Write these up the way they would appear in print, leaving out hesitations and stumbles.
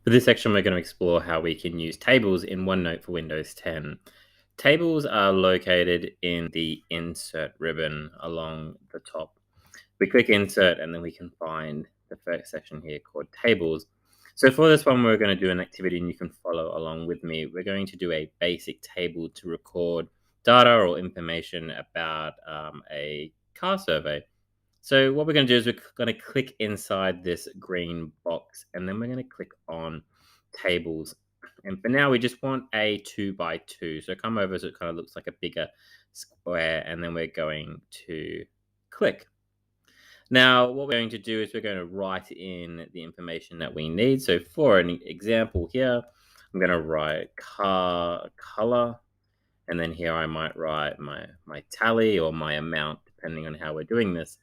For this section, we're going to explore how we can use tables in OneNote for Windows 10. Tables are located in the Insert ribbon along the top. We click Insert and then we can find the first section here called Tables. So for this one, we're going to do an activity and you can follow along with me. We're going to do a basic table to record data or information about a car survey. So what we're going to do is we're going to click inside this green box and then we're going to click on tables. And for now, we just want a 2 by 2. So come over so it kind of looks like a bigger square and then we're going to click. Now, what we're going to do is we're going to write in the information that we need. So for an example here, I'm going to write car color. And then here I might write my tally or my amount, depending on how we're doing this.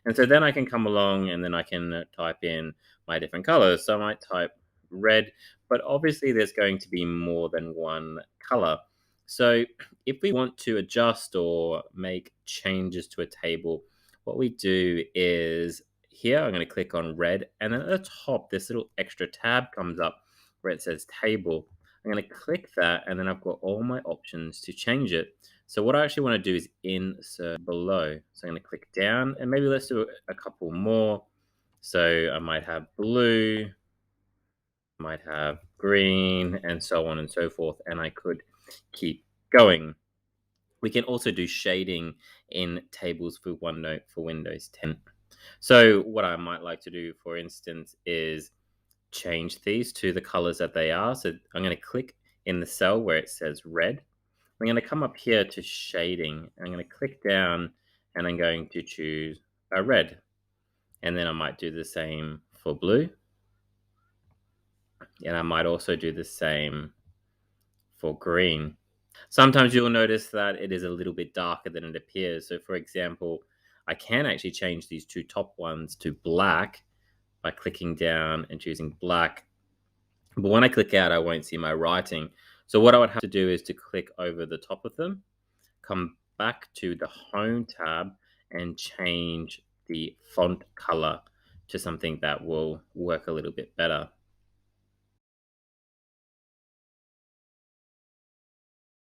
And so then I can come along and then I can type in my different colors. So I might type red, but obviously there's going to be more than one color. So if we want to adjust or make changes to a table, what we do is here I'm going to click on red, and then at the top this little extra tab comes up where it says table. I'm going to click that and then I've got all my options to change it. So what I actually want to do is insert below. So I'm going to click down and maybe let's do a couple more. So I might have blue, might have green, and so on and so forth. And I could keep going. We can also do shading in tables for OneNote for Windows 10. So what I might like to do, for instance, is change these to the colors that they are. So I'm going to click in the cell where it says red. I'm going to come up here to shading. I'm going to click down and I'm going to choose a red. And then I might do the same for blue. And I might also do the same for green. Sometimes you'll notice that it is a little bit darker than it appears. So for example, I can actually change these two top ones to black by clicking down and choosing black. But when I click out, I won't see my writing. So what I would have to do is to click over the top of them, come back to the Home tab and change the font color to something that will work a little bit better.